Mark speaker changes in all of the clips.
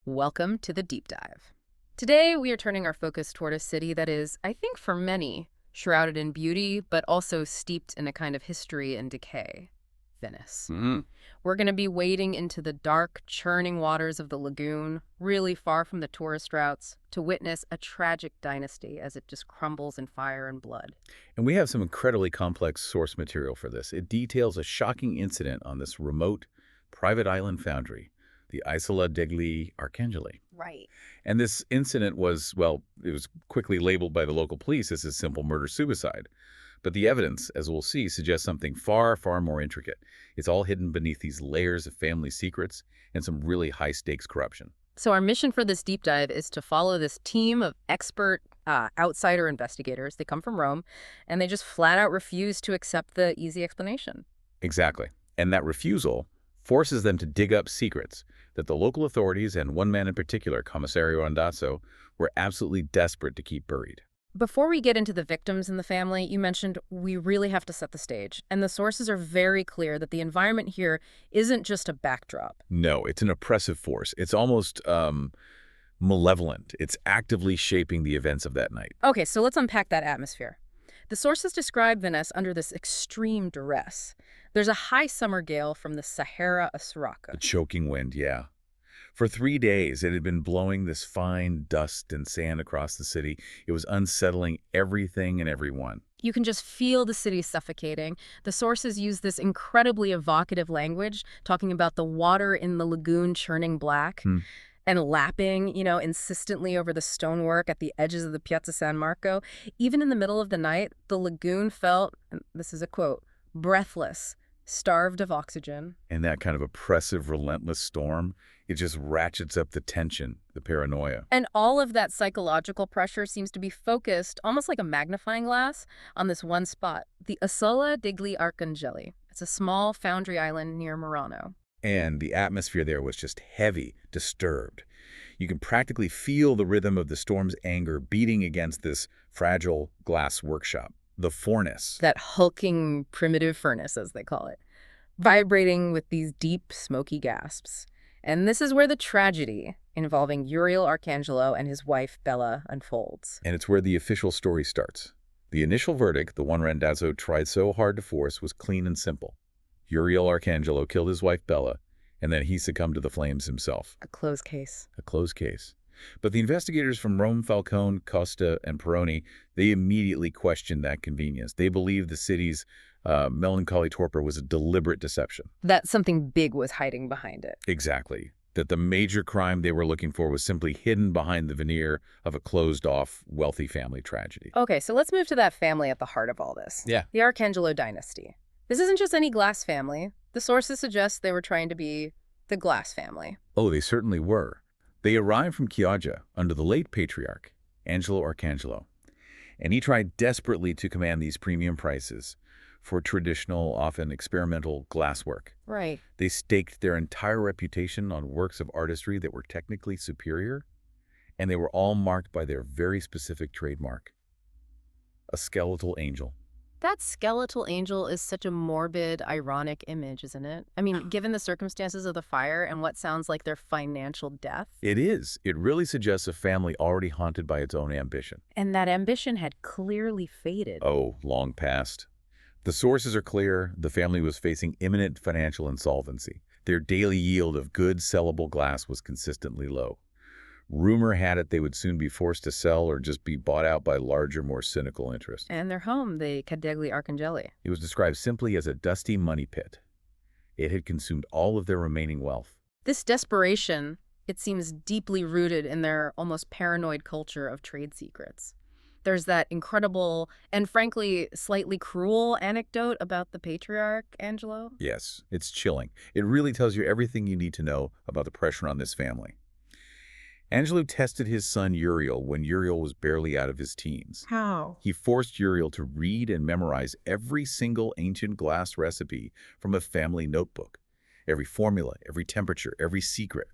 Speaker 1: Welcome to the deep dive. Today, we are turning our focus toward a city that is, I think for many, shrouded in beauty, but also steeped in a kind of history and decay. Venice.
Speaker 2: Hmm.
Speaker 1: We're going to be wading into the dark, churning waters of the lagoon, really far from the tourist routes, to witness a tragic dynasty as it just crumbles in fire and blood.
Speaker 2: And we have some incredibly complex source material for this. It details a shocking incident on this remote, private island foundry, the Isola degli Arcangeli.
Speaker 1: Right.
Speaker 2: And this incident was, well, it was quickly labeled by the local police as a simple murder-suicide. But the evidence, as we'll see, suggests something far, far more intricate. It's all hidden beneath these layers of family secrets and some really high-stakes corruption.
Speaker 1: So our mission for this deep dive is to follow this team of expert outsider investigators. They come from Rome, and they just flat out refuse to accept the easy explanation.
Speaker 2: Exactly. And that refusal forces them to dig up secrets that the local authorities, and one man in particular, Commissario Andazzo, were absolutely desperate to keep buried.
Speaker 1: Before we get into the victims in the family, you mentioned we really have to set the stage. And the sources are very clear that the environment here isn't just a backdrop.
Speaker 2: No, it's an oppressive force. It's almost malevolent. It's actively shaping the events of that night.
Speaker 1: Okay, so let's unpack that atmosphere. The sources describe Venice under this extreme duress. There's a high summer gale from the Sahara
Speaker 2: The
Speaker 1: Sraka.
Speaker 2: choking wind, yeah. For 3 days, it had been blowing this fine dust and sand across the city. It was unsettling everything and everyone.
Speaker 1: You can just feel the city suffocating. The sources use this incredibly evocative language, talking about the water in the lagoon churning black and lapping, insistently over the stonework at the edges of the Piazza San Marco. Even in the middle of the night, the lagoon felt, and this is a quote, breathless, starved of oxygen.
Speaker 2: And that kind of oppressive, relentless storm, it just ratchets up the tension, the paranoia.
Speaker 1: And all of that psychological pressure seems to be focused, almost like a magnifying glass, on this one spot, the Isola degli Arcangeli. It's a small foundry island near Murano.
Speaker 2: And the atmosphere there was just heavy, disturbed. You can practically feel the rhythm of the storm's anger beating against this fragile glass workshop, the furnace.
Speaker 1: That hulking primitive furnace, as they call it, vibrating with these deep, smoky gasps. And this is where the tragedy involving Uriel Arcangelo and his wife Bella unfolds.
Speaker 2: And it's where the official story starts. The initial verdict, the one Randazzo tried so hard to force, was clean and simple. Uriel Arcangelo killed his wife Bella, and then he succumbed to the flames himself.
Speaker 1: A closed case.
Speaker 2: A closed case. But the investigators from Rome, Falcone, Costa, and Peroni, they immediately questioned that convenience. They believed the city's melancholy torpor was a deliberate deception.
Speaker 1: That something big was hiding behind it.
Speaker 2: Exactly. That the major crime they were looking for was simply hidden behind the veneer of a closed-off, wealthy family tragedy.
Speaker 1: Okay, so let's move to that family at the heart of all this.
Speaker 2: Yeah.
Speaker 1: The Arcangelo dynasty. This isn't just any glass family. The sources suggest they were trying to be the glass family.
Speaker 2: Oh, they certainly were. They arrived from Chioggia under the late patriarch, Angelo Arcangelo, and he tried desperately to command these premium prices for traditional, often experimental glasswork.
Speaker 1: Right.
Speaker 2: They staked their entire reputation on works of artistry that were technically superior, and they were all marked by their very specific trademark, a skeletal angel.
Speaker 1: That skeletal angel is such a morbid, ironic image, isn't it? I mean, given the circumstances of the fire and what sounds like their financial death.
Speaker 2: It is. It really suggests a family already haunted by its own ambition.
Speaker 1: And that ambition had clearly faded.
Speaker 2: Oh, long past. The sources are clear. The family was facing imminent financial insolvency. Their daily yield of good, sellable glass was consistently low. Rumor had it they would soon be forced to sell or just be bought out by larger, more cynical interests.
Speaker 1: And their home, the Degli Arcangeli.
Speaker 2: It was described simply as a dusty money pit. It had consumed all of their remaining wealth.
Speaker 1: This desperation, it seems deeply rooted in their almost paranoid culture of trade secrets. There's that incredible and frankly slightly cruel anecdote about the patriarch, Angelo.
Speaker 2: Yes, it's chilling. It really tells you everything you need to know about the pressure on this family. Angelo tested his son Uriel when Uriel was barely out of his teens.
Speaker 1: How?
Speaker 2: He forced Uriel to read and memorize every single ancient glass recipe from a family notebook. Every formula, every temperature, every secret.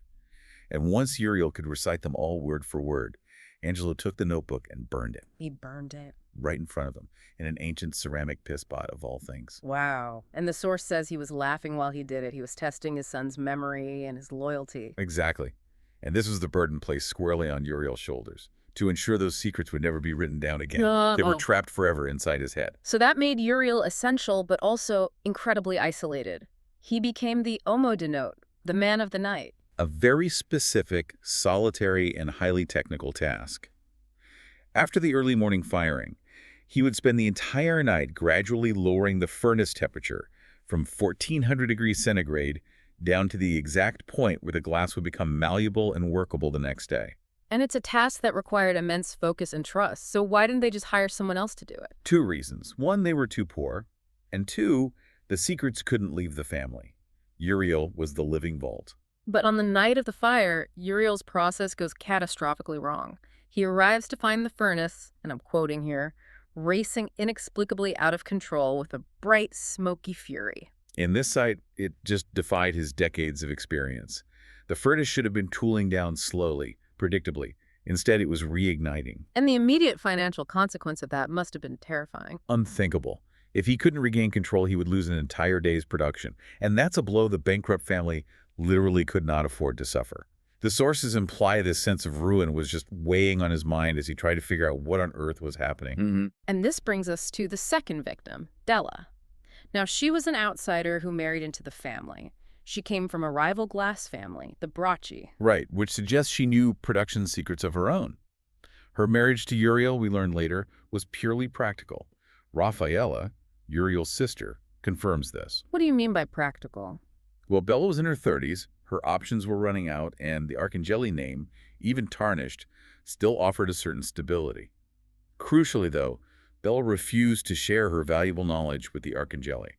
Speaker 2: And once Uriel could recite them all word for word, Angelo took the notebook and burned it.
Speaker 1: He burned it.
Speaker 2: Right in front of them, in an ancient ceramic piss pot of all things.
Speaker 1: Wow. And the source says he was laughing while he did it. He was testing his son's memory and his loyalty.
Speaker 2: Exactly. And this was the burden placed squarely on Uriel's shoulders, to ensure those secrets would never be written down again. They were trapped forever inside his head.
Speaker 1: So that made Uriel essential, but also incredibly isolated. He became the homo de note, the man of the night.
Speaker 2: A very specific, solitary, and highly technical task. After the early morning firing, he would spend the entire night gradually lowering the furnace temperature from 1400 degrees centigrade down to the exact point where the glass would become malleable and workable the next day.
Speaker 1: And it's a task that required immense focus and trust, so why didn't they just hire someone else to do it?
Speaker 2: 2 reasons. 1, they were too poor, and 2, the secrets couldn't leave the family. Uriel was the living vault.
Speaker 1: But on the night of the fire, Uriel's process goes catastrophically wrong. He arrives to find the furnace, and I'm quoting here, racing inexplicably out of control with a bright, smoky fury.
Speaker 2: In this site, it just defied his decades of experience. The furnace should have been cooling down slowly, predictably. Instead, it was reigniting.
Speaker 1: And the immediate financial consequence of that must have been terrifying.
Speaker 2: Unthinkable. If he couldn't regain control, he would lose an entire day's production. And that's a blow the bankrupt family literally could not afford to suffer. The sources imply this sense of ruin was just weighing on his mind as he tried to figure out what on earth was happening.
Speaker 1: And this brings us to the second victim, Della. Now, she was an outsider who married into the family. She came from a rival glass family, the Bracci.
Speaker 2: Right, which suggests she knew production secrets of her own. Her marriage to Uriel, we learned later, was purely practical. Raffaella, Uriel's sister, confirms this.
Speaker 1: What do you mean by practical?
Speaker 2: Well, Bella was in her 30s, her options were running out, and the Arcangeli name, even tarnished, still offered a certain stability. Crucially, though, Bella refused to share her valuable knowledge with the Arcangeli.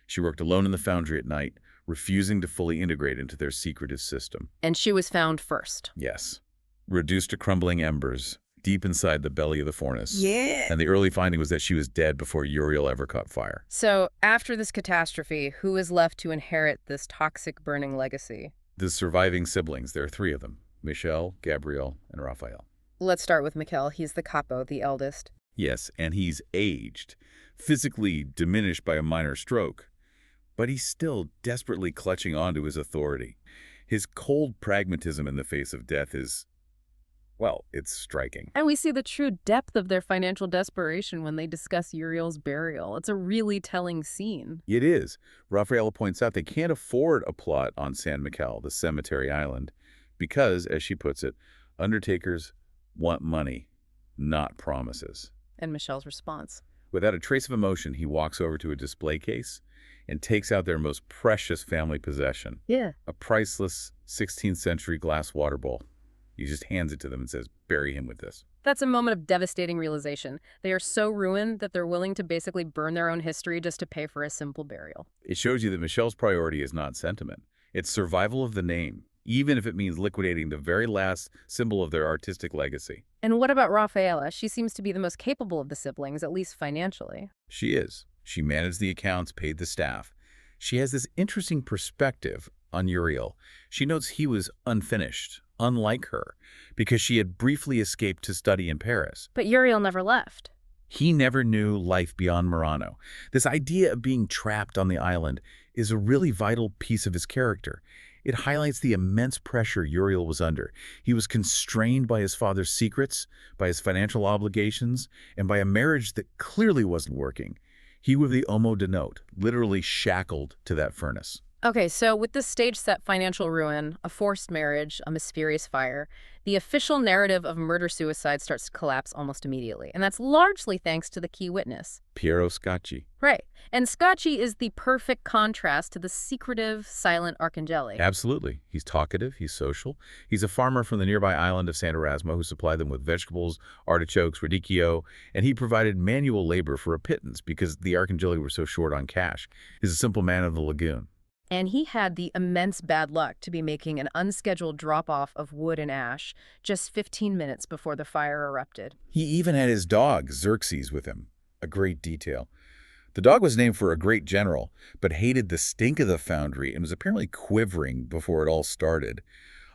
Speaker 2: She worked alone in the foundry at night, refusing to fully integrate into their secretive system.
Speaker 1: And she was found first.
Speaker 2: Yes. Reduced to crumbling embers, deep inside the belly of the furnace.
Speaker 1: Yeah.
Speaker 2: And the early finding was that she was dead before Uriel ever caught fire.
Speaker 1: So, after this catastrophe, who is left to inherit this toxic burning legacy?
Speaker 2: The surviving siblings, there are 3 of them, Michel, Gabriel, and Raphael.
Speaker 1: Let's start with Michel. He's the capo, the eldest.
Speaker 2: Yes, and he's aged, physically diminished by a minor stroke. But he's still desperately clutching onto his authority. His cold pragmatism in the face of death is, well, it's striking.
Speaker 1: And we see the true depth of their financial desperation when they discuss Uriel's burial. It's a really telling scene.
Speaker 2: It is. Raphael points out they can't afford a plot on San Michele, the cemetery island, because, as she puts it, undertakers want money, not promises.
Speaker 1: And Michel's response?
Speaker 2: Without a trace of emotion, he walks over to a display case and takes out their most precious family possession.
Speaker 1: Yeah.
Speaker 2: A priceless 16th century glass water bowl. He just hands it to them and says, bury him with this.
Speaker 1: That's a moment of devastating realization. They are so ruined that they're willing to basically burn their own history just to pay for a simple burial.
Speaker 2: It shows you that Michel's priority is not sentiment. It's survival of the name, even if it means liquidating the very last symbol of their artistic legacy.
Speaker 1: And what about Raffaella? She seems to be the most capable of the siblings, at least financially.
Speaker 2: She is. She managed the accounts, paid the staff. She has this interesting perspective on Uriel. She notes he was unfinished, unlike her, because she had briefly escaped to study in Paris.
Speaker 1: But Uriel never left.
Speaker 2: He never knew life beyond Murano. This idea of being trapped on the island is a really vital piece of his character. It highlights the immense pressure Uriel was under. He was constrained by his father's secrets, by his financial obligations, and by a marriage that clearly wasn't working. He was the homo de note, literally shackled to that furnace.
Speaker 1: Okay, so with this stage-set financial ruin, a forced marriage, a mysterious fire, the official narrative of murder-suicide starts to collapse almost immediately. And that's largely thanks to the key witness.
Speaker 2: Piero Scacchi.
Speaker 1: Right. And Scacchi is the perfect contrast to the secretive, silent Arcangeli.
Speaker 2: Absolutely. He's talkative, he's social. He's a farmer from the nearby island of San Erasmo who supplied them with vegetables, artichokes, radicchio, and he provided manual labor for a pittance because the Arcangeli were so short on cash. He's a simple man of the lagoon.
Speaker 1: And he had the immense bad luck to be making an unscheduled drop-off of wood and ash just 15 minutes before the fire erupted.
Speaker 2: He even had his dog, Xerxes, with him. A great detail. The dog was named for a great general, but hated the stink of the foundry and was apparently quivering before it all started.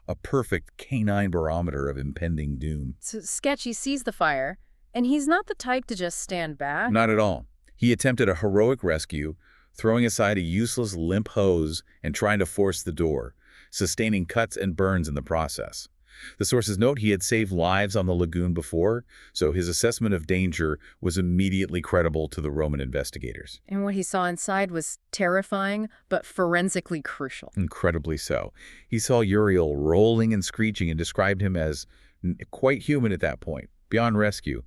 Speaker 2: A perfect canine barometer of impending doom.
Speaker 1: So Scacchi sees the fire, and he's not the type to just stand back.
Speaker 2: Not at all. He attempted a heroic rescue, throwing aside a useless limp hose and trying to force the door, sustaining cuts and burns in the process. The sources note he had saved lives on the lagoon before, so his assessment of danger was immediately credible to the Roman investigators.
Speaker 1: And what he saw inside was terrifying, but forensically crucial.
Speaker 2: Incredibly so. He saw Uriel rolling and screeching and described him as quite human at that point, beyond rescue.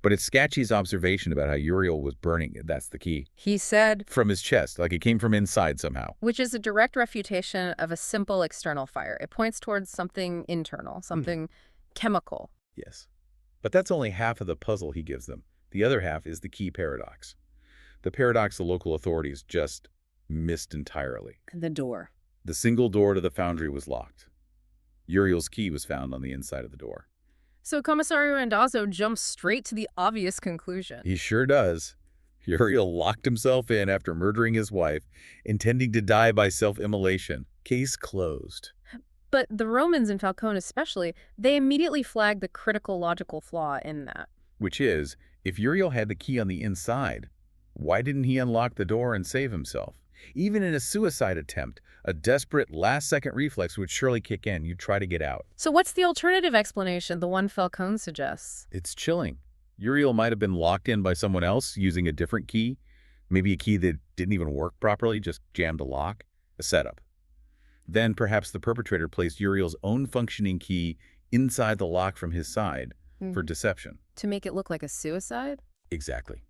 Speaker 2: But it's Scacchi's observation about how Uriel was burning, that's the key.
Speaker 1: He said,
Speaker 2: From his chest, like it came from inside somehow.
Speaker 1: which is a direct refutation of a simple external fire. It points towards something internal, something chemical.
Speaker 2: Yes. But that's only half of the puzzle he gives them. The other half is the key paradox. The paradox the local authorities just missed entirely.
Speaker 1: The door.
Speaker 2: The single door to the foundry was locked. Uriel's key was found on the inside of the door.
Speaker 1: So Commissario Randazzo jumps straight to the obvious conclusion.
Speaker 2: He sure does. Uriel locked himself in after murdering his wife, intending to die by self-immolation. Case closed.
Speaker 1: But the Romans, and Falcone especially, they immediately flagged the critical logical flaw in that.
Speaker 2: Which is, if Uriel had the key on the inside, why didn't he unlock the door and save himself? Even in a suicide attempt, a desperate last-second reflex would surely kick in. You'd try to get out.
Speaker 1: So what's the alternative explanation, the one Falcone suggests?
Speaker 2: It's chilling. Uriel might have been locked in by someone else using a different key, maybe a key that didn't even work properly, just jammed a lock, a setup. Then perhaps the perpetrator placed Uriel's own functioning key inside the lock from his side for deception.
Speaker 1: To make it look like a suicide?
Speaker 2: Exactly.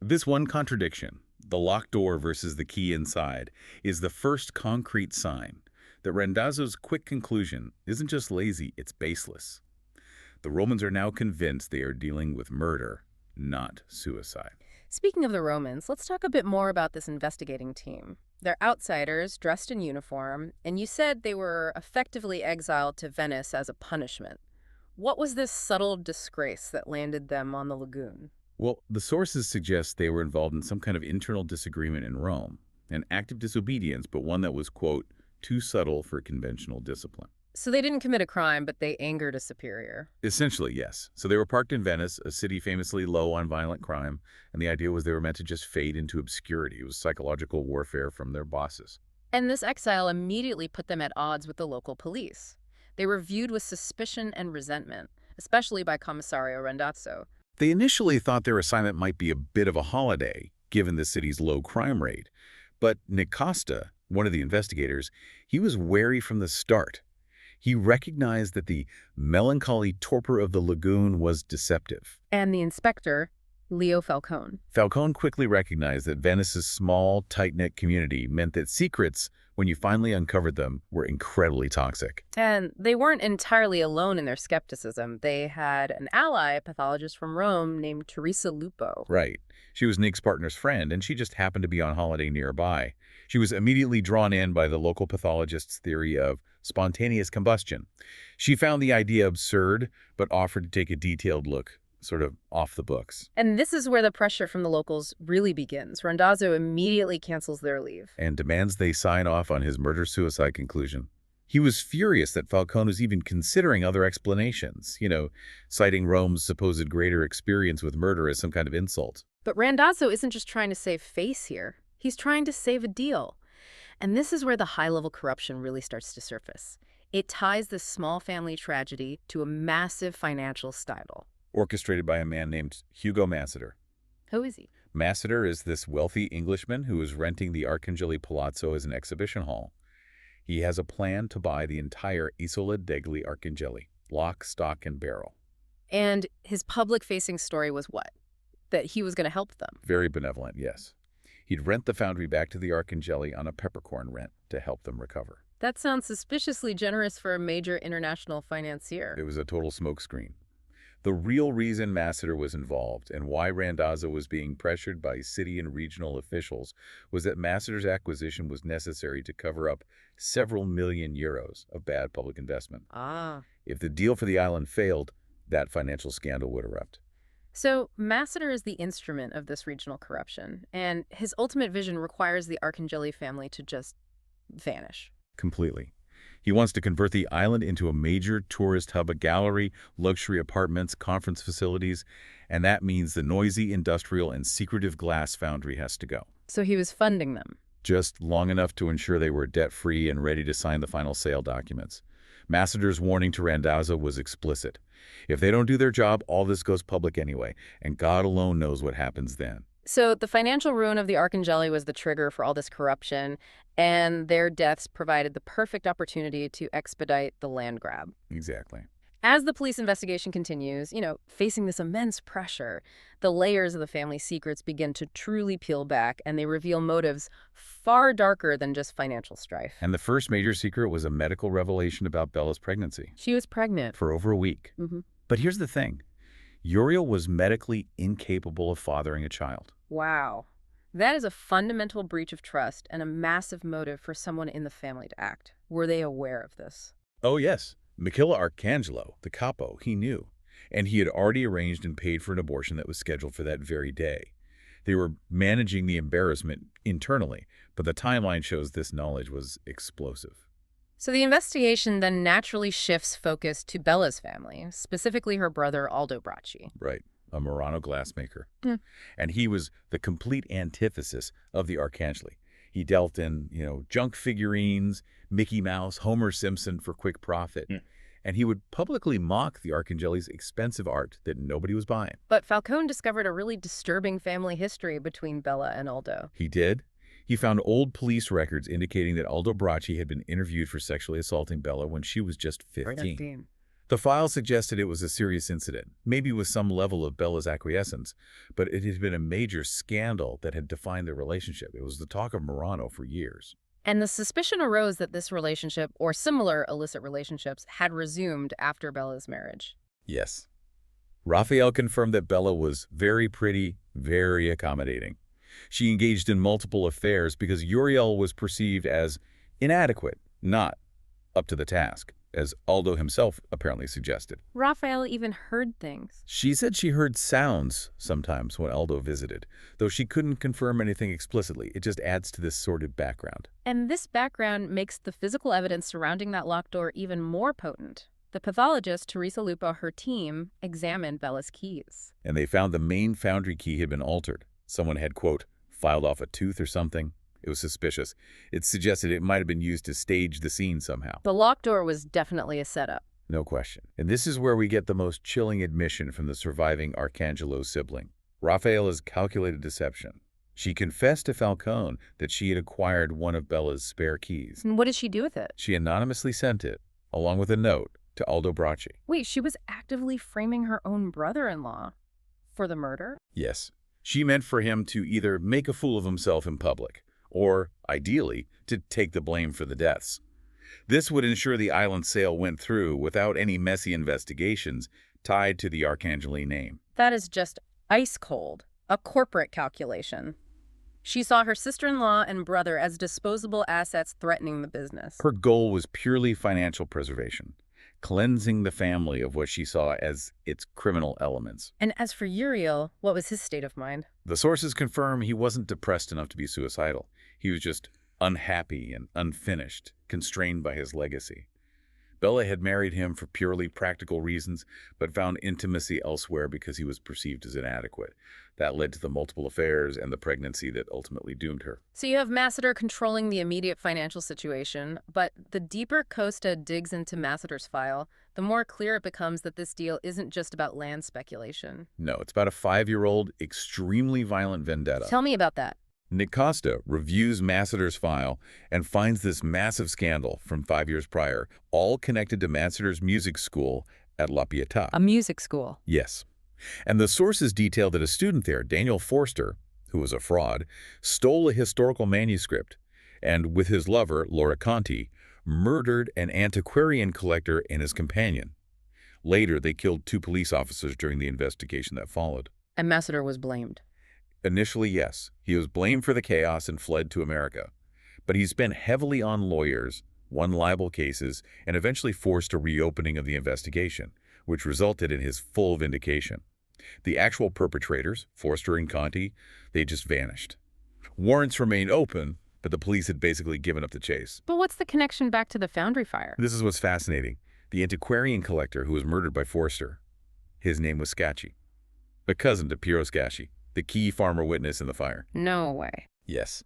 Speaker 2: This one contradiction, the locked door versus the key inside, is the first concrete sign that Randazzo's quick conclusion isn't just lazy, it's baseless. The Romans are now convinced they are dealing with murder, not suicide.
Speaker 1: Speaking of the Romans, let's talk a bit more about this investigating team. They're outsiders, dressed in uniform, and you said they were effectively exiled to Venice as a punishment. What was this subtle disgrace that landed them on the lagoon?
Speaker 2: Well, the sources suggest they were involved in some kind of internal disagreement in Rome, an act of disobedience, but one that was, quote, too subtle for conventional discipline.
Speaker 1: So they didn't commit a crime, but they angered a superior.
Speaker 2: Essentially, yes. So they were parked in Venice, a city famously low on violent crime, and the idea was they were meant to just fade into obscurity. It was psychological warfare from their bosses.
Speaker 1: And this exile immediately put them at odds with the local police. They were viewed with suspicion and resentment, especially by Commissario Randazzo.
Speaker 2: They initially thought their assignment might be a bit of a holiday, given the city's low crime rate. But Nic Costa, one of the investigators, he was wary from the start. He recognized that the melancholy torpor of the lagoon was deceptive.
Speaker 1: And the inspector, Leo Falcone.
Speaker 2: Falcone quickly recognized that Venice's small, tight-knit community meant that secrets, when you finally uncovered them, were incredibly toxic.
Speaker 1: And they weren't entirely alone in their skepticism. They had an ally, a pathologist from Rome named Teresa Lupo.
Speaker 2: Right. She was Nic's partner's friend, and she just happened to be on holiday nearby. She was immediately drawn in by the local pathologist's theory of spontaneous combustion. She found the idea absurd, but offered to take a detailed look, sort of off the books.
Speaker 1: And this is where the pressure from the locals really begins. Randazzo immediately cancels their leave.
Speaker 2: And demands they sign off on his murder-suicide conclusion. He was furious that Falcone was even considering other explanations, citing Rome's supposed greater experience with murder as some kind of insult.
Speaker 1: But Randazzo isn't just trying to save face here. He's trying to save a deal. And this is where the high-level corruption really starts to surface. It ties this small family tragedy to a massive financial style.
Speaker 2: Orchestrated by a man named Hugo Masseter.
Speaker 1: Who is he?
Speaker 2: Masseter is this wealthy Englishman who is renting the Arcangeli Palazzo as an exhibition hall. He has a plan to buy the entire Isola degli Arcangeli, lock, stock, and barrel.
Speaker 1: And his public-facing story was what? That he was going to help them.
Speaker 2: Very benevolent, yes. He'd rent the foundry back to the Arcangeli on a peppercorn rent to help them recover.
Speaker 1: That sounds suspiciously generous for a major international financier.
Speaker 2: It was a total smokescreen. The real reason Masseter was involved and why Randazzo was being pressured by city and regional officials was that Masseter's acquisition was necessary to cover up several million euros of bad public investment. If the deal for the island failed, that financial scandal would erupt.
Speaker 1: So Masseter is the instrument of this regional corruption, and his ultimate vision requires the Arcangeli family to just vanish.
Speaker 2: Completely. He wants to convert the island into a major tourist hub, a gallery, luxury apartments, conference facilities, and that means the noisy, industrial, and secretive glass foundry has to go.
Speaker 1: So he was funding them.
Speaker 2: Just long enough to ensure they were debt-free and ready to sign the final sale documents. Masseter's warning to Randazzo was explicit. If they don't do their job, all this goes public anyway, and God alone knows what happens then.
Speaker 1: So the financial ruin of the Arcangeli was the trigger for all this corruption, and their deaths provided the perfect opportunity to expedite the land grab.
Speaker 2: Exactly.
Speaker 1: As the police investigation continues, facing this immense pressure, the layers of the family secrets begin to truly peel back, and they reveal motives far darker than just financial strife.
Speaker 2: And the first major secret was a medical revelation about Bella's pregnancy.
Speaker 1: She was pregnant.
Speaker 2: For over a week. But here's the thing. Uriel was medically incapable of fathering a child.
Speaker 1: Wow. That is a fundamental breach of trust and a massive motive for someone in the family to act. Were they aware of this?
Speaker 2: Oh, yes. Michela Arcangelo, the capo, he knew. And he had already arranged and paid for an abortion that was scheduled for that very day. They were managing the embarrassment internally, but the timeline shows this knowledge was explosive.
Speaker 1: So the investigation then naturally shifts focus to Bella's family, specifically her brother Aldo Bracci.
Speaker 2: Right, a Murano glassmaker. And he was the complete antithesis of the Arcangeli. He dealt in, junk figurines, Mickey Mouse, Homer Simpson for quick profit. And he would publicly mock the Arcangeli's expensive art that nobody was buying.
Speaker 1: But Falcone discovered a really disturbing family history between Bella and Aldo.
Speaker 2: He did. He found old police records indicating that Aldo Bracci had been interviewed for sexually assaulting Bella when she was just 15. The file suggested it was a serious incident, maybe with some level of Bella's acquiescence, but it had been a major scandal that had defined their relationship. It was the talk of Murano for years.
Speaker 1: And the suspicion arose that this relationship, or similar illicit relationships, had resumed after Bella's marriage.
Speaker 2: Yes. Raphael confirmed that Bella was very pretty, very accommodating. She engaged in multiple affairs because Uriel was perceived as inadequate, not up to the task, as Aldo himself apparently suggested.
Speaker 1: Raphael even heard things.
Speaker 2: She said she heard sounds sometimes when Aldo visited, though she couldn't confirm anything explicitly. It just adds to this sordid background.
Speaker 1: And this background makes the physical evidence surrounding that locked door even more potent. The pathologist, Teresa Lupo, her team, examined Bella's keys.
Speaker 2: And they found the main foundry key had been altered. Someone had, quote, filed off a tooth or something. It was suspicious. It suggested it might have been used to stage the scene somehow.
Speaker 1: The locked door was definitely a setup.
Speaker 2: No question. And this is where we get the most chilling admission from the surviving Arcangelo sibling. Raphaela's calculated deception. She confessed to Falcone that she had acquired one of Bella's spare keys.
Speaker 1: And what did she do with it?
Speaker 2: She anonymously sent it, along with a note, to Aldo Bracci.
Speaker 1: Wait, she was actively framing her own brother-in-law for the murder?
Speaker 2: Yes. She meant for him to either make a fool of himself in public, or, ideally, to take the blame for the deaths. This would ensure the island sale went through without any messy investigations tied to the Arcangeli name.
Speaker 1: That is just ice cold, a corporate calculation. She saw her sister-in-law and brother as disposable assets threatening the business.
Speaker 2: Her goal was purely financial preservation, cleansing the family of what she saw as its criminal elements.
Speaker 1: And as for Uriel, what was his state of mind?
Speaker 2: The sources confirm he wasn't depressed enough to be suicidal. He was just unhappy and unfinished, constrained by his legacy. Bella had married him for purely practical reasons, but found intimacy elsewhere because he was perceived as inadequate. That led to the multiple affairs and the pregnancy that ultimately doomed her.
Speaker 1: So you have Masseter controlling the immediate financial situation, but the deeper Costa digs into Masseter's file, the more clear it becomes that this deal isn't just about land speculation.
Speaker 2: No, it's about a 5-year-old, extremely violent vendetta.
Speaker 1: Tell me about that.
Speaker 2: Nic Costa reviews Masseter's file and finds this massive scandal from 5 years prior, all connected to Masseter's music school at La Pietà.
Speaker 1: A music school?
Speaker 2: Yes. And the sources detail that a student there, Daniel Forster, who was a fraud, stole a historical manuscript and, with his lover, Laura Conti, murdered an antiquarian collector and his companion. Later, they killed 2 police officers during the investigation that followed.
Speaker 1: And Masseter was blamed.
Speaker 2: Initially, yes. He was blamed for the chaos and fled to America. But he spent heavily on lawyers, won libel cases, and eventually forced a reopening of the investigation, which resulted in his full vindication. The actual perpetrators, Forster and Conti, they just vanished. Warrants remained open, but the police had basically given up the chase.
Speaker 1: But what's the connection back to the foundry fire?
Speaker 2: This is what's fascinating. The antiquarian collector who was murdered by Forster, his name was Scacchi, a cousin to Piero Scacchi, the key farmer witness in the fire.
Speaker 1: No way.
Speaker 2: Yes.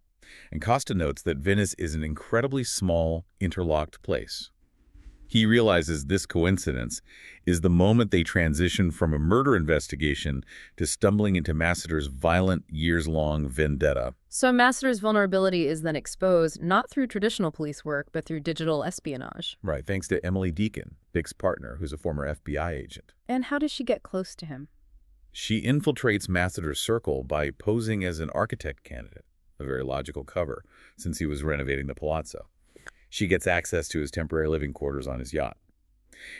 Speaker 2: And Costa notes that Venice is an incredibly small, interlocked place. He realizes this coincidence is the moment they transition from a murder investigation to stumbling into Masseter's violent, years-long vendetta.
Speaker 1: So Masseter's vulnerability is then exposed not through traditional police work, but through digital espionage.
Speaker 2: Right, thanks to Emily Deacon, Vic's partner, who's a former FBI agent.
Speaker 1: And how does she get close to him?
Speaker 2: She infiltrates Masseter's circle by posing as an architect candidate, a very logical cover, since he was renovating the palazzo. She gets access to his temporary living quarters on his yacht.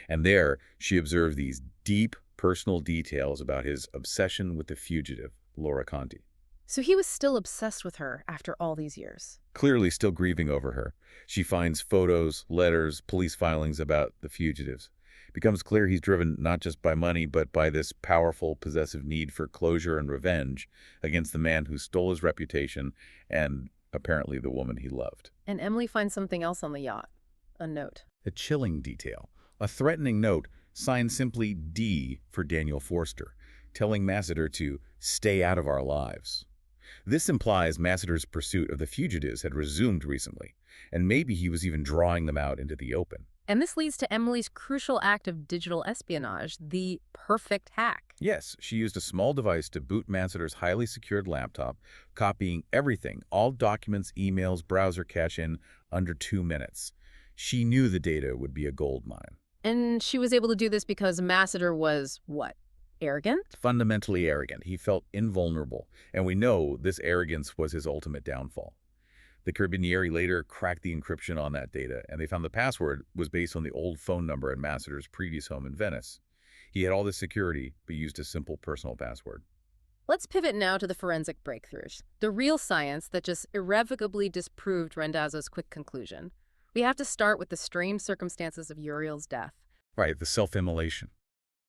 Speaker 2: And there, she observes these deep personal details about his obsession with the fugitive, Laura Conti.
Speaker 1: So he was still obsessed with her after all these years.
Speaker 2: Clearly still grieving over her. She finds photos, letters, police filings about the fugitives. It becomes clear he's driven not just by money, but by this powerful, possessive need for closure and revenge against the man who stole his reputation and apparently the woman he loved.
Speaker 1: And Emily finds something else on the yacht. A note.
Speaker 2: A chilling detail. A threatening note signed simply D for Daniel Forster, telling Masseter to stay out of our lives. This implies Masseter's pursuit of the fugitives had resumed recently, and maybe he was even drawing them out into the open.
Speaker 1: And this leads to Emily's crucial act of digital espionage, the perfect hack.
Speaker 2: Yes, she used a small device to boot Masseter's highly secured laptop, copying everything, all documents, emails, browser cache-in, under 2 minutes. She knew the data would be a gold mine.
Speaker 1: And she was able to do this because Masseter was, what, arrogant?
Speaker 2: Fundamentally arrogant. He felt invulnerable, and we know this arrogance was his ultimate downfall. The Carabinieri later cracked the encryption on that data, and they found the password was based on the old phone number at Masseter's previous home in Venice. He had all this security, but used a simple personal password.
Speaker 1: Let's pivot now to the forensic breakthroughs, the real science that just irrevocably disproved Randazzo's quick conclusion. We have to start with the strange circumstances of Uriel's death.
Speaker 2: Right, the self-immolation.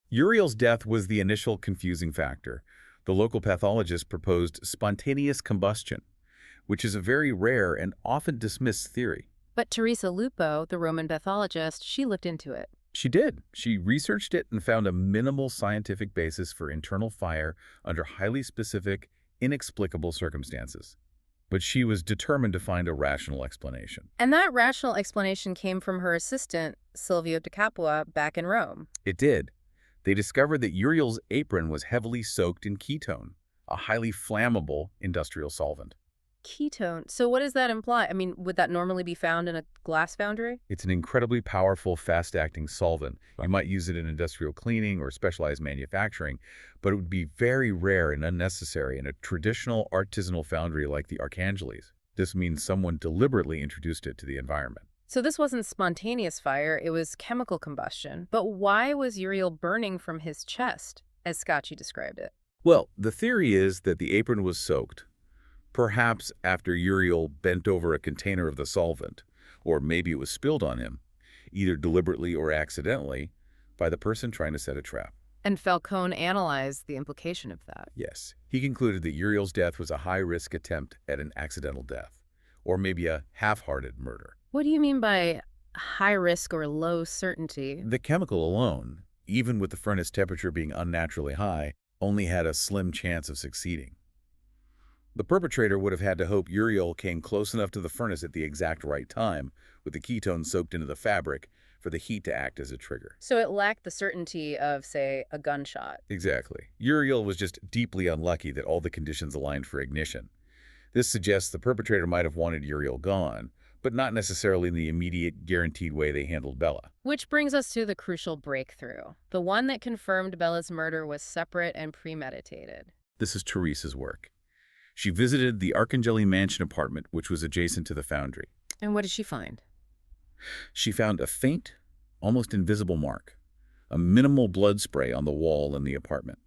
Speaker 2: Uriel's death was the initial confusing factor. The local pathologist proposed spontaneous combustion, which is a very rare and often dismissed theory.
Speaker 1: But Teresa Lupo, the Roman pathologist, she looked into it.
Speaker 2: She did. She researched it and found a minimal scientific basis for internal fire under highly specific, inexplicable circumstances. But she was determined to find a rational explanation.
Speaker 1: And that rational explanation came from her assistant, Silvio Di Capua, back in Rome.
Speaker 2: It did. They discovered that Uriel's apron was heavily soaked in ketone, a highly flammable industrial solvent.
Speaker 1: Ketone. So what does that imply? I mean, would that normally be found in a glass foundry?
Speaker 2: It's an incredibly powerful, fast-acting solvent. You might use it in industrial cleaning or specialized manufacturing, but it would be very rare and unnecessary in a traditional artisanal foundry like the Arcangeli's. This means someone deliberately introduced it to the environment.
Speaker 1: So this wasn't spontaneous fire, it was chemical combustion. But why was Uriel burning from his chest, as Scacchi described it?
Speaker 2: Well, the theory is that the apron was soaked, perhaps after Uriel bent over a container of the solvent, or maybe it was spilled on him, either deliberately or accidentally, by the person trying to set a trap.
Speaker 1: And Falcone analyzed the implication of that.
Speaker 2: Yes. He concluded that Uriel's death was a high-risk attempt at an accidental death, or maybe a half-hearted murder.
Speaker 1: What do you mean by high risk or low certainty?
Speaker 2: The chemical alone, even with the furnace temperature being unnaturally high, only had a slim chance of succeeding. The perpetrator would have had to hope Uriel came close enough to the furnace at the exact right time, with the ketone soaked into the fabric, for the heat to act as a trigger.
Speaker 1: So it lacked the certainty of, say, a gunshot.
Speaker 2: Exactly. Uriel was just deeply unlucky that all the conditions aligned for ignition. This suggests the perpetrator might have wanted Uriel gone, but not necessarily in the immediate, guaranteed way they handled Bella.
Speaker 1: Which brings us to the crucial breakthrough. The one that confirmed Bella's murder was separate and premeditated.
Speaker 2: This is Teresa's work. She visited the Arcangeli mansion apartment, which was adjacent to the foundry.
Speaker 1: And what did she find?
Speaker 2: She found a faint, almost invisible mark, a minimal blood spray on the wall in the apartment.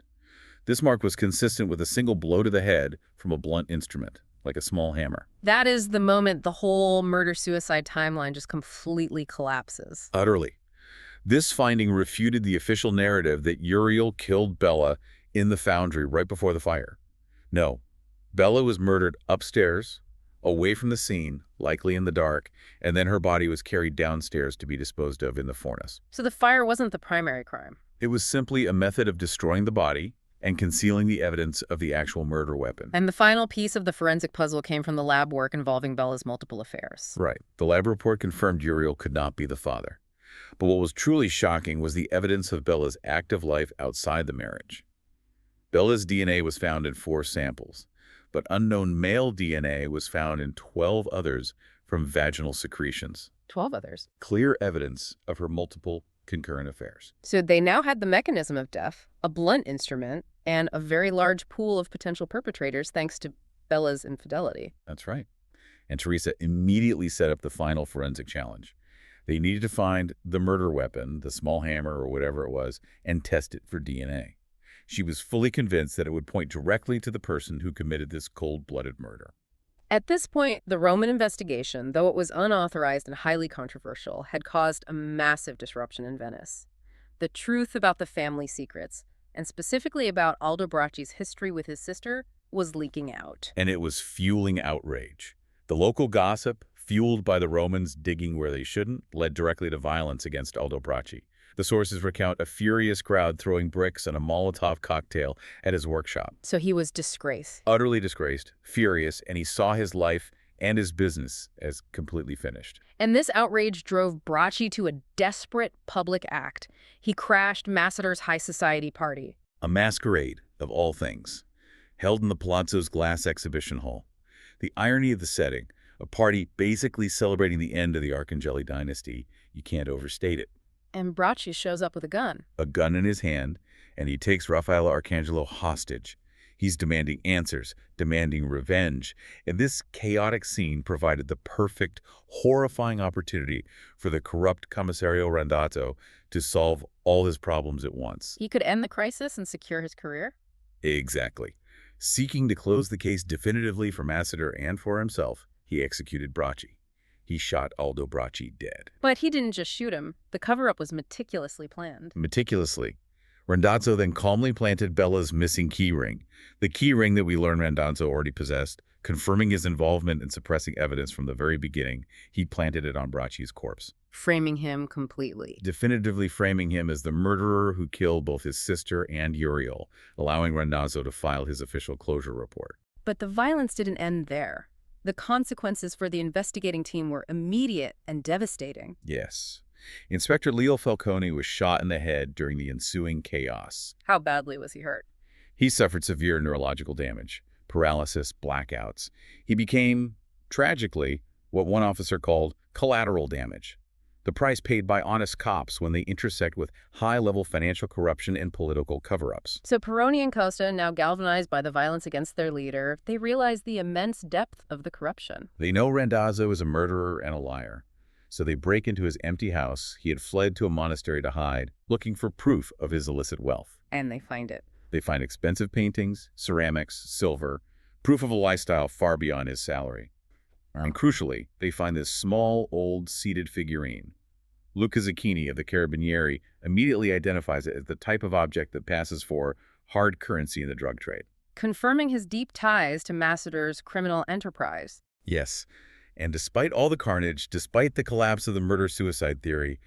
Speaker 2: This mark was consistent with a single blow to the head from a blunt instrument, like a small hammer.
Speaker 1: That is the moment the whole murder-suicide timeline just completely collapses.
Speaker 2: Utterly. This finding refuted the official narrative that Uriel killed Bella in the foundry right before the fire. No. Bella was murdered upstairs, away from the scene, likely in the dark, and then her body was carried downstairs to be disposed of in the furnace.
Speaker 1: So the fire wasn't the primary crime.
Speaker 2: It was simply a method of destroying the body and concealing the evidence of the actual murder weapon.
Speaker 1: And the final piece of the forensic puzzle came from the lab work involving Bella's multiple affairs.
Speaker 2: Right. The lab report confirmed Uriel could not be the father. But what was truly shocking was the evidence of Bella's active life outside the marriage. Bella's DNA was found in 4 samples, but unknown male DNA was found in 12 others from vaginal secretions.
Speaker 1: 12 others.
Speaker 2: Clear evidence of her multiple concurrent affairs.
Speaker 1: So they now had the mechanism of death, a blunt instrument, and a very large pool of potential perpetrators thanks to Bella's infidelity.
Speaker 2: That's right. And Teresa immediately set up the final forensic challenge. They needed to find the murder weapon, the small hammer or whatever it was, and test it for DNA. She was fully convinced that it would point directly to the person who committed this cold-blooded murder.
Speaker 1: At this point, the Roman investigation, though it was unauthorized and highly controversial, had caused a massive disruption in Venice. The truth about the family secrets, and specifically about Aldo Bracci's history with his sister, was leaking out.
Speaker 2: And it was fueling outrage. The local gossip, fueled by the Romans digging where they shouldn't, led directly to violence against Aldo Bracci. The sources recount a furious crowd throwing bricks and a Molotov cocktail at his workshop.
Speaker 1: So he was disgraced.
Speaker 2: Utterly disgraced, furious, and he saw his life and his business as completely finished.
Speaker 1: And this outrage drove Bracci to a desperate public act. He crashed Masseter's high society party.
Speaker 2: A masquerade, of all things, held in the Palazzo's glass exhibition hall. The irony of the setting, a party basically celebrating the end of the Arcangeli dynasty, you can't overstate it.
Speaker 1: And Bracci shows up with a gun.
Speaker 2: A gun in his hand, and he takes Raffaello Arcangelo hostage. He's demanding answers, demanding revenge, and this chaotic scene provided the perfect, horrifying opportunity for the corrupt Commissario Randazzo to solve all his problems at once.
Speaker 1: He could end the crisis and secure his career?
Speaker 2: Exactly. Seeking to close the case definitively for Masseter and for himself, he executed Bracci. He shot Aldo Bracci dead.
Speaker 1: But he didn't just shoot him. The cover-up was meticulously planned.
Speaker 2: Meticulously. Randazzo then calmly planted Bella's missing key ring, the key ring that we learned Randazzo already possessed, confirming his involvement in suppressing evidence from the very beginning. He planted it on Bracci's corpse,
Speaker 1: Framing him completely.
Speaker 2: definitively framing him as the murderer who killed both his sister and Uriel, allowing Randazzo to file his official closure report.
Speaker 1: But the violence didn't end there. The consequences for the investigating team were immediate and devastating.
Speaker 2: Yes. Inspector Leo Falcone was shot in the head during the ensuing chaos.
Speaker 1: How badly was he hurt?
Speaker 2: He suffered severe neurological damage, paralysis, blackouts. He became, tragically, what one officer called collateral damage, the price paid by honest cops when they intersect with high-level financial corruption and political cover-ups.
Speaker 1: So Peroni and Costa, now galvanized by the violence against their leader, they realize the immense depth of the corruption.
Speaker 2: They know Randazzo is a murderer and a liar, so they break into his empty house. He had fled to a monastery to hide, looking for proof of his illicit wealth.
Speaker 1: And they find it.
Speaker 2: They find expensive paintings, ceramics, silver, proof of a lifestyle far beyond his salary. And crucially, they find this small, old, seated figurine. Luca Zucchini of the Carabinieri immediately identifies it as the type of object that passes for hard currency in the drug trade.
Speaker 1: Confirming his deep ties to Masseter's criminal enterprise.
Speaker 2: Yes, and despite all the carnage, despite the collapse of the murder-suicide theory,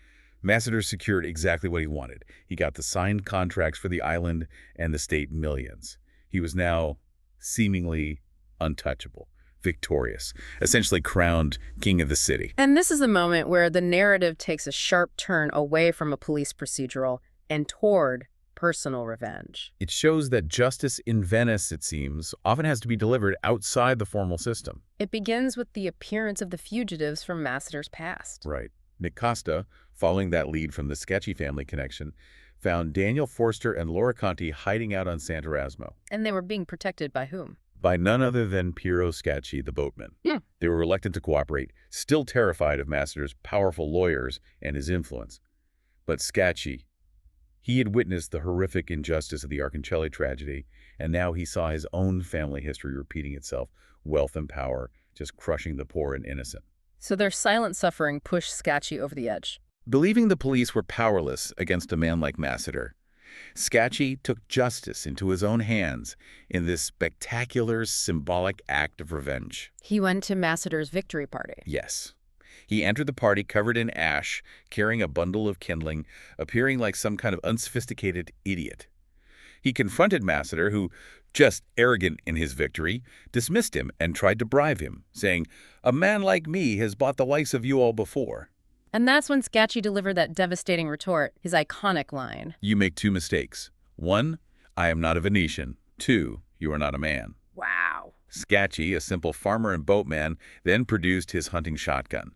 Speaker 2: Masseter secured exactly what he wanted. He got the signed contracts for the island and the state millions. He was now seemingly untouchable, victorious, essentially crowned king of the city.
Speaker 1: And this is the moment where the narrative takes a sharp turn away from a police procedural and toward personal revenge.
Speaker 2: It shows that justice in Venice, it seems, often has to be delivered outside the formal system.
Speaker 1: It begins with the appearance of the fugitives from Masseter's past.
Speaker 2: Right. Nic Costa, following that lead from the sketchy family connection, found Daniel Forster and Laura Conti hiding out on Sant'Erasmo.
Speaker 1: And they were being protected by whom?
Speaker 2: By none other than Piero Scacchi, the boatman. They were reluctant to cooperate, still terrified of Masseter's powerful lawyers and his influence. But Scacchi, he had witnessed the horrific injustice of the Arcangeli tragedy, and now he saw his own family history repeating itself, wealth and power just crushing the poor and innocent.
Speaker 1: So their silent suffering pushed Scacchi over the edge.
Speaker 2: Believing the police were powerless against a man like Masseter, Scacchi took justice into his own hands in this spectacular, symbolic act of revenge.
Speaker 1: He went to Masseter's victory party.
Speaker 2: Yes. He entered the party covered in ash, carrying a bundle of kindling, appearing like some kind of unsophisticated idiot. He confronted Masseter, who, just arrogant in his victory, dismissed him and tried to bribe him, saying, "A man like me has bought the likes of you all before."
Speaker 1: And that's when Scacchi delivered that devastating retort, his iconic line.
Speaker 2: You make two mistakes. One, I am not a Venetian. Two, you are not a man.
Speaker 1: Wow.
Speaker 2: Scacchi, a simple farmer and boatman, then produced his hunting shotgun.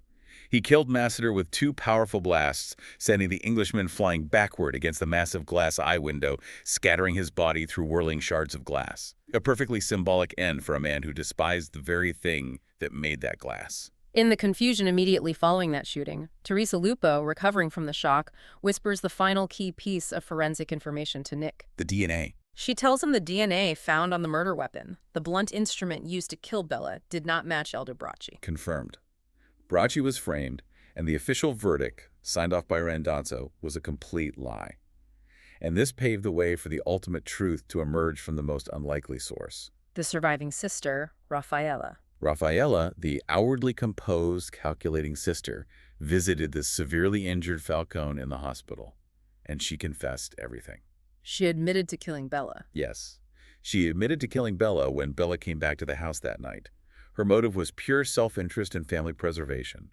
Speaker 2: He killed Masseter with two powerful blasts, sending the Englishman flying backward against the massive glass eye window, scattering his body through whirling shards of glass. A perfectly symbolic end for a man who despised the very thing that made that glass.
Speaker 1: In the confusion immediately following that shooting, Teresa Lupo, recovering from the shock, whispers the final key piece of forensic information to Nic.
Speaker 2: The DNA.
Speaker 1: She tells him the DNA found on the murder weapon, the blunt instrument used to kill Bella, did not match Aldo Bracci.
Speaker 2: Confirmed. Bracci was framed, and the official verdict, signed off by Randazzo, was a complete lie. And this paved the way for the ultimate truth to emerge from the most unlikely source.
Speaker 1: The surviving sister, Raffaella.
Speaker 2: Raffaella, the outwardly composed, calculating sister, visited the severely injured Falcone in the hospital, and she confessed everything.
Speaker 1: She admitted to killing Bella.
Speaker 2: Yes, she admitted to killing Bella when Bella came back to the house that night. Her motive was pure self-interest and family preservation.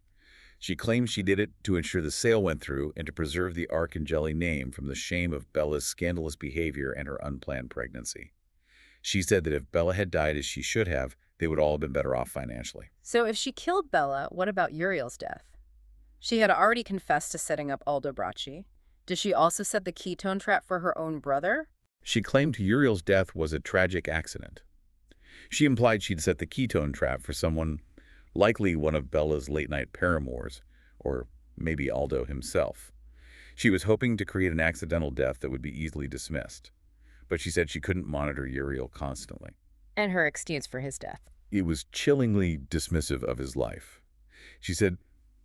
Speaker 2: She claimed she did it to ensure the sale went through and to preserve the Arcangeli name from the shame of Bella's scandalous behavior and her unplanned pregnancy. She said that if Bella had died as she should have, they would all have been better off financially.
Speaker 1: So if she killed Bella, what about Uriel's death? She had already confessed to setting up Aldo Bracci. Did she also set the ketone trap for her own brother?
Speaker 2: She claimed Uriel's death was a tragic accident. She implied she'd set the ketone trap for someone, likely one of Bella's late-night paramours, or maybe Aldo himself. She was hoping to create an accidental death that would be easily dismissed, but she said she couldn't monitor Uriel constantly.
Speaker 1: And her excuse for his death.
Speaker 2: It was chillingly dismissive of his life. She said,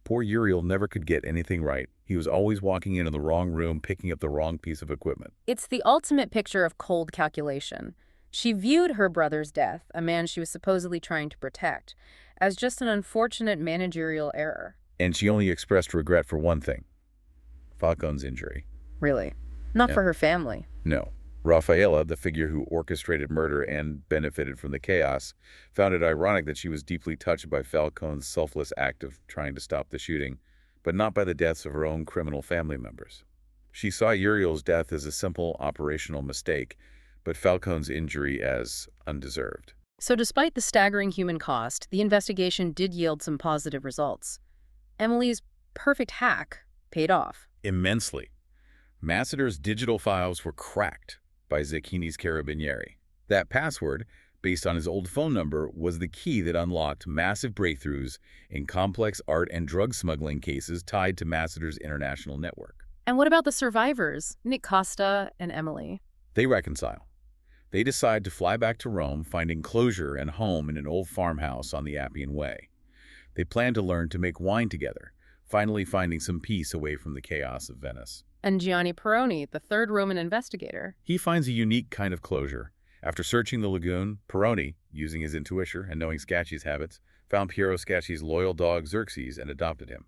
Speaker 2: poor Uriel never could get anything right. He was always walking into the wrong room, picking up the wrong piece of equipment.
Speaker 1: It's the ultimate picture of cold calculation. She viewed her brother's death, a man she was supposedly trying to protect, as just an unfortunate managerial error.
Speaker 2: And she only expressed regret for one thing: Falcone's injury.
Speaker 1: Really? Not for her family.
Speaker 2: No. Raffaella, the figure who orchestrated murder and benefited from the chaos, found it ironic that she was deeply touched by Falcone's selfless act of trying to stop the shooting, but not by the deaths of her own criminal family members. She saw Uriel's death as a simple operational mistake, but Falcone's injury as undeserved.
Speaker 1: So despite the staggering human cost, the investigation did yield some positive results. Emily's perfect hack paid off.
Speaker 2: Immensely. Masseter's digital files were cracked by Zecchini's Carabinieri. That password, based on his old phone number, was the key that unlocked massive breakthroughs in complex art and drug smuggling cases tied to Masseter's international network.
Speaker 1: And what about the survivors, Nic Costa and Emily?
Speaker 2: They reconcile. They decide to fly back to Rome, finding closure and home in an old farmhouse on the Appian Way. They plan to learn to make wine together, finally finding some peace away from the chaos of Venice.
Speaker 1: And Gianni Peroni, the third Roman investigator.
Speaker 2: He finds a unique kind of closure. After searching the lagoon, Peroni, using his intuition and knowing Scacchi's habits, found Piero Scacchi's loyal dog Xerxes and adopted him.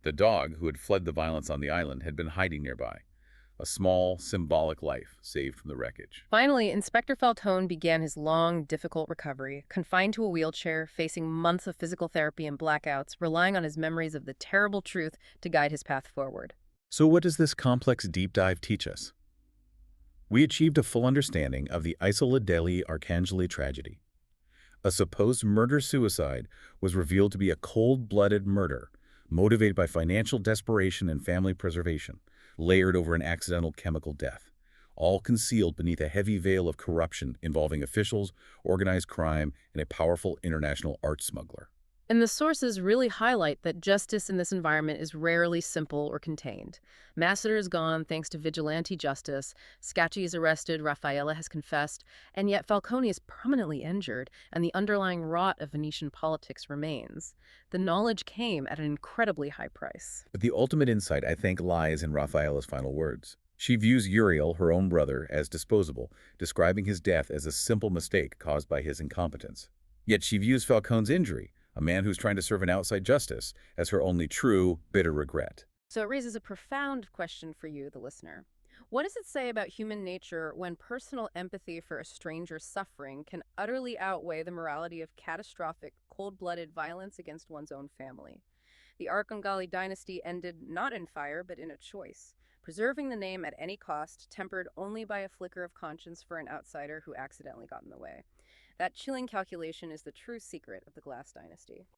Speaker 2: The dog, who had fled the violence on the island, had been hiding nearby. A small, symbolic life saved from the wreckage.
Speaker 1: Finally, Inspector Falcone began his long, difficult recovery, confined to a wheelchair, facing months of physical therapy and blackouts, relying on his memories of the terrible truth to guide his path forward.
Speaker 2: So what does this complex deep dive teach us? We achieved a full understanding of the Isola degli Arcangeli tragedy. A supposed murder-suicide was revealed to be a cold-blooded murder, motivated by financial desperation and family preservation, layered over an accidental chemical death, all concealed beneath a heavy veil of corruption involving officials, organized crime, and a powerful international art smuggler.
Speaker 1: And the sources really highlight that justice in this environment is rarely simple or contained. Masseter is gone thanks to vigilante justice, Scacchi is arrested, Raffaella has confessed, and yet Falcone is permanently injured, and the underlying rot of Venetian politics remains. The knowledge came at an incredibly high price.
Speaker 2: But the ultimate insight, I think, lies in Raffaella's final words. She views Uriel, her own brother, as disposable, describing his death as a simple mistake caused by his incompetence. Yet she views Falcone's injury, a man who's trying to serve an outside justice, as her only true, bitter regret.
Speaker 1: So it raises a profound question for you, the listener. What does it say about human nature when personal empathy for a stranger's suffering can utterly outweigh the morality of catastrophic, cold-blooded violence against one's own family? The Arcangeli dynasty ended not in fire, but in a choice, preserving the name at any cost, tempered only by a flicker of conscience for an outsider who accidentally got in the way. That chilling calculation is the true secret of the Glass dynasty.